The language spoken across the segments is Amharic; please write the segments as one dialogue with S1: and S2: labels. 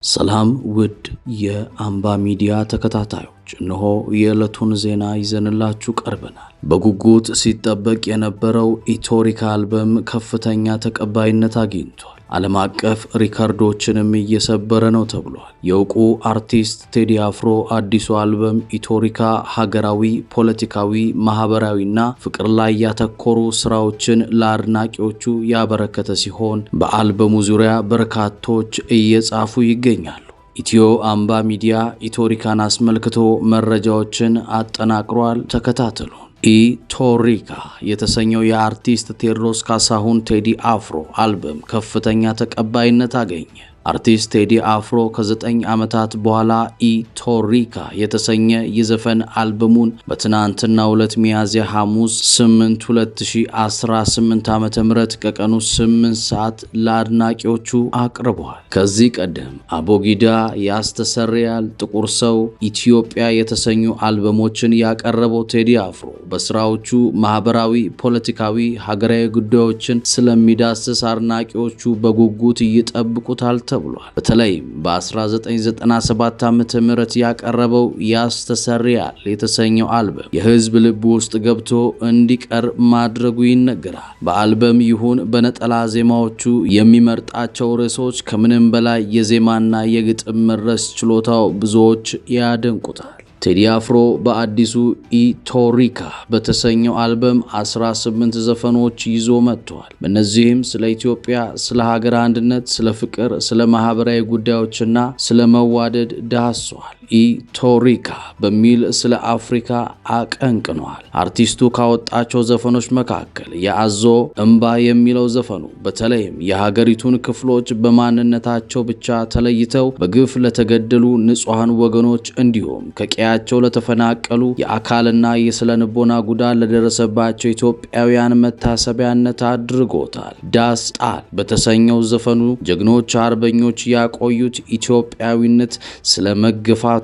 S1: ሰላም ውድ የአምባ ሚዲያ ተከታታዮች እነሆ የዕለቱን ዜና ይዘንላችሁ ቀርበናል። በጉጉት ሲጠበቅ የነበረው ኢትዮሪካ አልበም ከፍተኛ ተቀባይነት አግኝቷል። ዓለም አቀፍ ሪካርዶችንም እየሰበረ ነው ተብሏል። የእውቁ አርቲስት ቴዲ አፍሮ አዲሱ አልበም ኢትዮሪካ ሀገራዊ፣ ፖለቲካዊ፣ ማህበራዊና ፍቅር ላይ ያተኮሩ ስራዎችን ለአድናቂዎቹ ያበረከተ ሲሆን በአልበሙ ዙሪያ በርካቶች እየጻፉ ይገኛሉ። ኢትዮ አምባ ሚዲያ ኢትዮሪካን አስመልክቶ መረጃዎችን አጠናቅሯል። ተከታተሉ። ኢትዮሪካ የተሰኘው የአርቲስት ቴዎድሮስ ካሳሁን ቴዲ አፍሮ አልበም ከፍተኛ ተቀባይነት አገኘ። አርቲስት ቴዲ አፍሮ ከ9 ዓመታት በኋላ ኢትዮሪካ የተሰኘ የዘፈን አልበሙን በትናንትናው ዕለት ሚያዝያ ሐሙስ 8 2018 ዓ.ም ከቀኑ 8 ሰዓት ለአድናቂዎቹ አቅርበዋል። ከዚህ ቀደም አቦጊዳ፣ ያስተሰርያል፣ ጥቁር ሰው፣ ኢትዮጵያ የተሰኙ አልበሞችን ያቀረበው ቴዲ አፍሮ በስራዎቹ ማህበራዊ፣ ፖለቲካዊ፣ ሀገራዊ ጉዳዮችን ስለሚዳስስ አድናቂዎቹ በጉጉት ይጠብቁታል ተብሏል። በተለይም በ1997 ዓመተ ምህረት ያቀረበው ያስተሰርያል የተሰኘው አልበም የህዝብ ልብ ውስጥ ገብቶ እንዲቀር ማድረጉ ይነገራል። በአልበም ይሁን በነጠላ ዜማዎቹ የሚመርጣቸው ርዕሶች ከምንም በላይ የዜማና የግጥም መድረስ ችሎታው ብዙዎች ያደንቁታል። ቴዲ አፍሮ በአዲሱ ኢትዮሪካ በተሰኘው አልበም 18 ዘፈኖች ይዞ መጥቷል። በእነዚህም ስለ ኢትዮጵያ፣ ስለ ሀገር አንድነት፣ ስለ ፍቅር፣ ስለ ማህበራዊ ጉዳዮችና ስለ መዋደድ ዳስሷል። ኢትዮሪካ በሚል ስለ አፍሪካ አቀንቅኗል። አርቲስቱ ካወጣቸው ዘፈኖች መካከል የአዞ እምባ የሚለው ዘፈኑ በተለይም የሀገሪቱን ክፍሎች በማንነታቸው ብቻ ተለይተው በግፍ ለተገደሉ ንጹሃን ወገኖች እንዲሁም ከቀያቸው ለተፈናቀሉ የአካልና የስነ ልቦና ጉዳት ለደረሰባቸው ኢትዮጵያውያን መታሰቢያነት አድርጎታል። ዳስ ጣል በተሰኘው ዘፈኑ ጀግኖች አርበኞች ያቆዩት ኢትዮጵያዊነት ስለመገፋቱ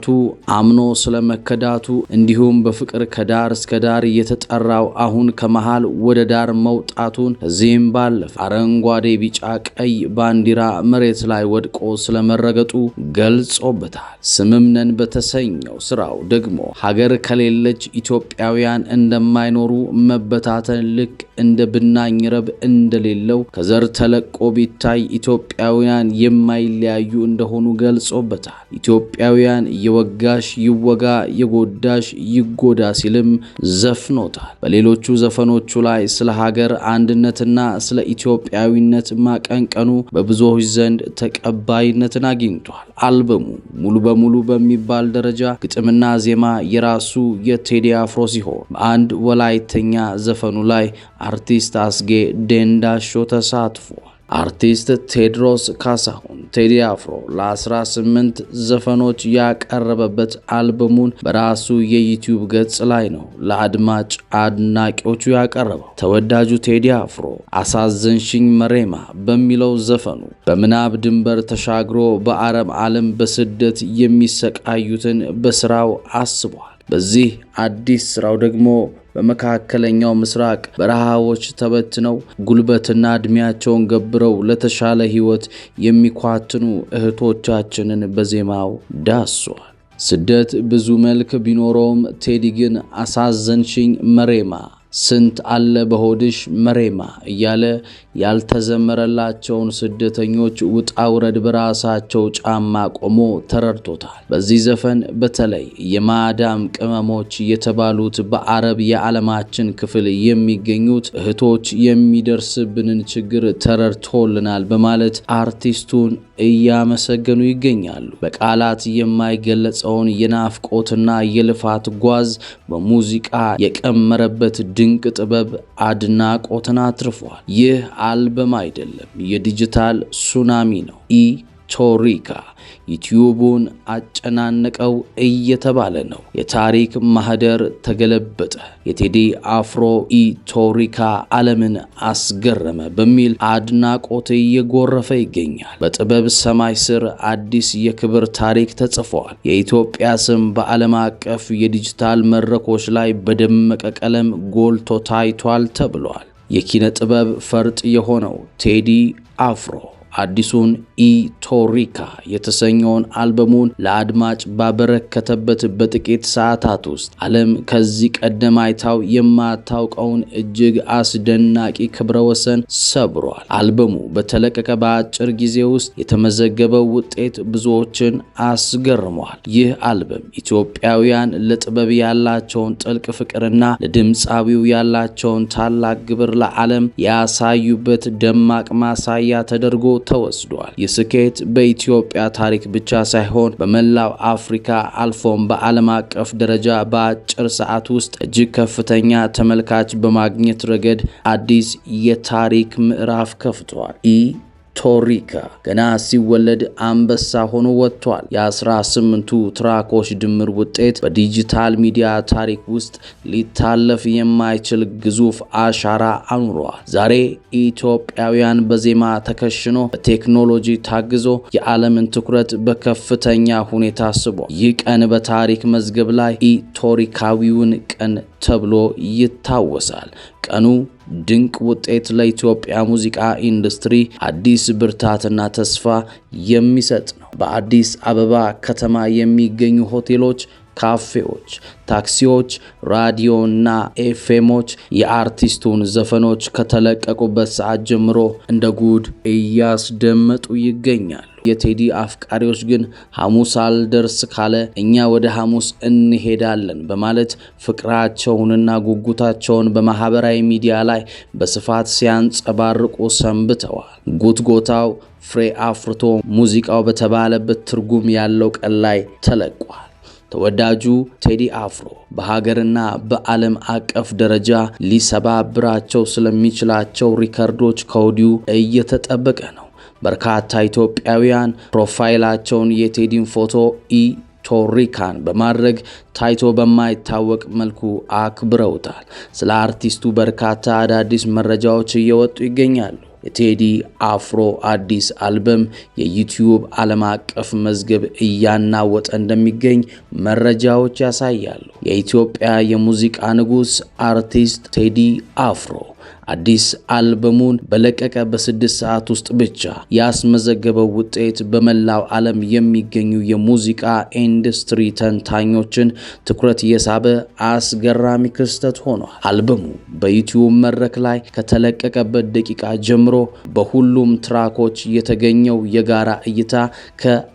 S1: አምኖ ስለመከዳቱ እንዲሁም በፍቅር ከዳር እስከ ዳር እየተጠራው አሁን ከመሃል ወደ ዳር መውጣቱን እዚህም ባለፈ አረንጓዴ፣ ቢጫ፣ ቀይ ባንዲራ መሬት ላይ ወድቆ ስለመረገጡ ገልጾበታል። ስምምነን በተሰኘው ስራው ደግሞ ሀገር ከሌለች ኢትዮጵያውያን እንደማይኖሩ መበታተን ልክ እንደ ብናኝ ረብ እንደሌለው ከዘር ተለቆ ቢታይ ኢትዮጵያውያን የማይለያዩ እንደሆኑ ገልጾበታል። ኢትዮጵያውያን የወጋሽ ይወጋ፣ የጎዳሽ ይጎዳ ሲልም ዘፍኖታል። በሌሎቹ ዘፈኖቹ ላይ ስለ ሀገር አንድነትና ስለ ኢትዮጵያዊነት ማቀንቀኑ በብዙዎች ዘንድ ተቀባይነትን አግኝቷል። አልበሙ ሙሉ በሙሉ በሚባል ደረጃ ግጥምና ዜማ የራሱ የቴዲ አፍሮ ሲሆን በአንድ ወላይተኛ ዘፈኑ ላይ አርቲስት አስጌ ዴንዳሾ ተሳትፏል። አርቲስት ቴዎድሮስ ካሳሁን ቴዲ አፍሮ ለ18 ዘፈኖች ያቀረበበት አልበሙን በራሱ የዩቲዩብ ገጽ ላይ ነው ለአድማጭ አድናቂዎቹ ያቀረበው። ተወዳጁ ቴዲ አፍሮ አሳዘንሽኝ መሬማ በሚለው ዘፈኑ በምናብ ድንበር ተሻግሮ በአረብ ዓለም በስደት የሚሰቃዩትን በስራው አስቧል። በዚህ አዲስ ስራው ደግሞ በመካከለኛው ምስራቅ በረሃዎች ተበትነው ጉልበትና እድሜያቸውን ገብረው ለተሻለ ህይወት የሚኳትኑ እህቶቻችንን በዜማው ዳስሷል። ስደት ብዙ መልክ ቢኖረውም ቴዲ ግን አሳዘንሽኝ መሬማ፣ ስንት አለ በሆድሽ መሬማ እያለ ያልተዘመረላቸውን ስደተኞች ውጣ ውረድ በራሳቸው ጫማ ቆሞ ተረድቶታል። በዚህ ዘፈን በተለይ የማዳም ቅመሞች የተባሉት በአረብ የዓለማችን ክፍል የሚገኙት እህቶች የሚደርስብንን ችግር ተረድቶልናል በማለት አርቲስቱን እያመሰገኑ ይገኛሉ። በቃላት የማይገለጸውን የናፍቆትና የልፋት ጓዝ በሙዚቃ የቀመረበት ድንቅ ጥበብ አድናቆትን አትርፏል። ይህ አልበም አይደለም፣ የዲጂታል ሱናሚ ነው። ኢትዮሪካ ዩቲዩቡን አጨናነቀው እየተባለ ነው። የታሪክ ማህደር ተገለበጠ። የቴዲ አፍሮ ኢትዮሪካ ዓለምን አስገረመ በሚል አድናቆት እየጎረፈ ይገኛል። በጥበብ ሰማይ ስር አዲስ የክብር ታሪክ ተጽፏል። የኢትዮጵያ ስም በዓለም አቀፍ የዲጂታል መድረኮች ላይ በደመቀ ቀለም ጎልቶ ታይቷል ተብሏል። የኪነ ጥበብ ፈርጥ የሆነው ቴዲ አፍሮ አዲሱን ኢቶሪካ የተሰኘውን አልበሙን ለአድማጭ ባበረከተበት በጥቂት ሰዓታት ውስጥ ዓለም ከዚህ ቀደም አይታው የማታውቀውን እጅግ አስደናቂ ክብረ ወሰን ሰብሯል። አልበሙ በተለቀቀ በአጭር ጊዜ ውስጥ የተመዘገበው ውጤት ብዙዎችን አስገርሟል። ይህ አልበም ኢትዮጵያውያን ለጥበብ ያላቸውን ጥልቅ ፍቅርና ለድምፃዊው ያላቸውን ታላቅ ግብር ለዓለም ያሳዩበት ደማቅ ማሳያ ተደርጎ ተወስዷል። የስኬት በኢትዮጵያ ታሪክ ብቻ ሳይሆን በመላው አፍሪካ አልፎም በዓለም አቀፍ ደረጃ በአጭር ሰዓት ውስጥ እጅግ ከፍተኛ ተመልካች በማግኘት ረገድ አዲስ የታሪክ ምዕራፍ ከፍቷል። ኢቶሪካ ገና ሲወለድ አንበሳ ሆኖ ወጥቷል። የ18ቱ ትራኮች ድምር ውጤት በዲጂታል ሚዲያ ታሪክ ውስጥ ሊታለፍ የማይችል ግዙፍ አሻራ አኑሯል። ዛሬ ኢትዮጵያውያን በዜማ ተከሽኖ በቴክኖሎጂ ታግዞ የዓለምን ትኩረት በከፍተኛ ሁኔታ ስቧል። ይህ ቀን በታሪክ መዝገብ ላይ ኢቶሪካዊውን ቀን ተብሎ ይታወሳል። ቀኑ ድንቅ ውጤት ለኢትዮጵያ ሙዚቃ ኢንዱስትሪ አዲስ ብርታትና ተስፋ የሚሰጥ ነው። በአዲስ አበባ ከተማ የሚገኙ ሆቴሎች፣ ካፌዎች፣ ታክሲዎች፣ ራዲዮና ኤፍኤሞች የአርቲስቱን ዘፈኖች ከተለቀቁበት ሰዓት ጀምሮ እንደ ጉድ እያስደመጡ ይገኛሉ። የቴዲ አፍቃሪዎች ግን ሐሙስ አልደርስ ካለ እኛ ወደ ሐሙስ እንሄዳለን በማለት ፍቅራቸውንና ጉጉታቸውን በማህበራዊ ሚዲያ ላይ በስፋት ሲያንጸባርቁ ሰንብተዋል። ጉትጎታው ፍሬ አፍርቶ ሙዚቃው በተባለበት ትርጉም ያለው ቀን ላይ ተለቋል። ተወዳጁ ቴዲ አፍሮ በሀገርና በዓለም አቀፍ ደረጃ ሊሰባብራቸው ስለሚችላቸው ሪከርዶች ከወዲሁ እየተጠበቀ ነው። በርካታ ኢትዮጵያውያን ፕሮፋይላቸውን የቴዲን ፎቶ ኢቶሪካን በማድረግ ታይቶ በማይታወቅ መልኩ አክብረውታል። ስለ አርቲስቱ በርካታ አዳዲስ መረጃዎች እየወጡ ይገኛሉ። የቴዲ አፍሮ አዲስ አልበም የዩቲዩብ ዓለም አቀፍ መዝገብ እያናወጠ እንደሚገኝ መረጃዎች ያሳያሉ። የኢትዮጵያ የሙዚቃ ንጉስ አርቲስት ቴዲ አፍሮ አዲስ አልበሙን በለቀቀ በ6 ሰዓት ውስጥ ብቻ ያስመዘገበው ውጤት በመላው ዓለም የሚገኙ የሙዚቃ ኢንዱስትሪ ተንታኞችን ትኩረት የሳበ አስገራሚ ክስተት ሆኗል። አልበሙ በዩቲዩብ መድረክ ላይ ከተለቀቀበት ደቂቃ ጀምሮ በሁሉም ትራኮች የተገኘው የጋራ እይታ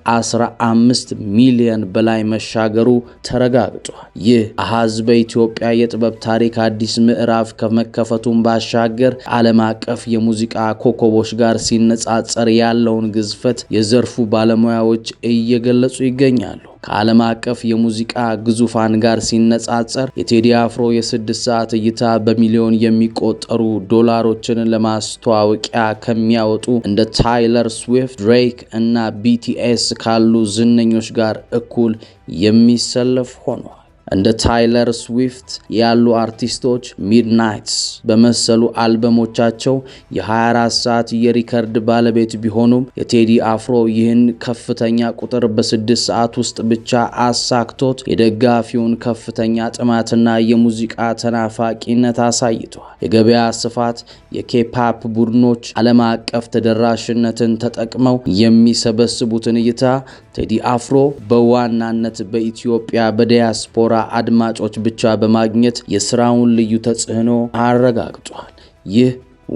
S1: ከ15 ሚሊዮን በላይ መሻገሩ ተረጋግጧል። ይህ አሃዝ በኢትዮጵያ የጥበብ ታሪክ አዲስ ምዕራፍ ከመከፈቱም ባሻገር ዓለም አቀፍ የሙዚቃ ኮከቦች ጋር ሲነጻጸር ያለውን ግዝፈት የዘርፉ ባለሙያዎች እየገለጹ ይገኛሉ። ከዓለም አቀፍ የሙዚቃ ግዙፋን ጋር ሲነጻጸር የቴዲ አፍሮ የ6 ሰዓት እይታ በሚሊዮን የሚቆጠሩ ዶላሮችን ለማስተዋወቂያ ከሚያወጡ እንደ ታይለር ስዊፍት፣ ድሬክ እና ቢቲኤስ ካሉ ዝነኞች ጋር እኩል የሚሰለፍ ሆኗል። እንደ ታይለር ስዊፍት ያሉ አርቲስቶች ሚድናይትስ በመሰሉ አልበሞቻቸው የ24 ሰዓት የሪከርድ ባለቤት ቢሆኑም የቴዲ አፍሮ ይህን ከፍተኛ ቁጥር በ6 ሰዓት ውስጥ ብቻ አሳክቶት የደጋፊውን ከፍተኛ ጥማትና የሙዚቃ ተናፋቂነት አሳይቷል። የገበያ ስፋት፣ የኬፓፕ ቡድኖች ዓለም አቀፍ ተደራሽነትን ተጠቅመው የሚሰበስቡትን እይታ ቴዲ አፍሮ በዋናነት በኢትዮጵያ በዲያስፖራ አድማጮች ብቻ በማግኘት የስራውን ልዩ ተጽዕኖ አረጋግጧል። ይህ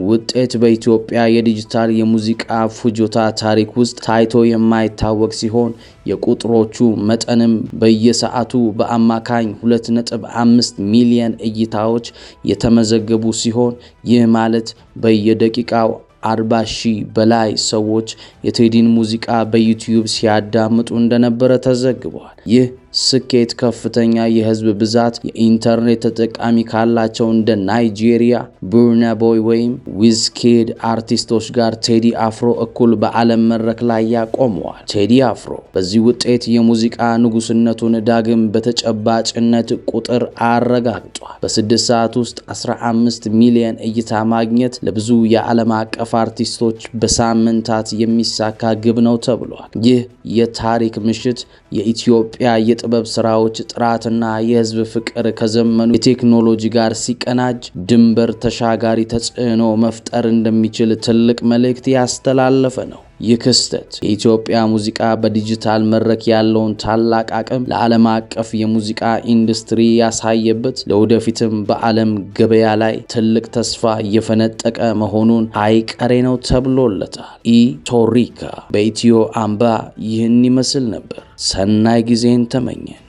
S1: ውጤት በኢትዮጵያ የዲጂታል የሙዚቃ ፍጆታ ታሪክ ውስጥ ታይቶ የማይታወቅ ሲሆን የቁጥሮቹ መጠንም በየሰዓቱ በአማካኝ 2.5 ሚሊዮን እይታዎች የተመዘገቡ ሲሆን ይህ ማለት በየደቂቃው 40,000 በላይ ሰዎች የቴዲን ሙዚቃ በዩቲዩብ ሲያዳምጡ እንደነበረ ተዘግቧል። ይህ ስኬት ከፍተኛ የህዝብ ብዛት የኢንተርኔት ተጠቃሚ ካላቸው እንደ ናይጄሪያ፣ ቡርና ቦይ ወይም ዊዝኪድ አርቲስቶች ጋር ቴዲ አፍሮ እኩል በዓለም መድረክ ላይ ያቆመዋል። ቴዲ አፍሮ በዚህ ውጤት የሙዚቃ ንጉስነቱን ዳግም በተጨባጭነት ቁጥር አረጋግጧል። በ6 ሰዓት ውስጥ 15 ሚሊዮን እይታ ማግኘት ለብዙ የዓለም አቀፍ አርቲስቶች በሳምንታት የሚሳካ ግብ ነው ተብሏል። ይህ የታሪክ ምሽት የኢትዮጵያ የጥበብ ስራዎች ጥራትና የህዝብ ፍቅር ከዘመኑ የቴክኖሎጂ ጋር ሲቀናጅ ድንበር ተሻጋሪ ተጽዕኖ መፍጠር እንደሚችል ትልቅ መልእክት ያስተላለፈ ነው። ይህ ክስተት የኢትዮጵያ ሙዚቃ በዲጂታል መድረክ ያለውን ታላቅ አቅም ለዓለም አቀፍ የሙዚቃ ኢንዱስትሪ ያሳየበት፣ ለወደፊትም በዓለም ገበያ ላይ ትልቅ ተስፋ እየፈነጠቀ መሆኑን አይቀሬ ነው ተብሎለታል። ኢቶሪካ በኢትዮ አምባ ይህን ይመስል ነበር። ሰናይ ጊዜን ተመኘን።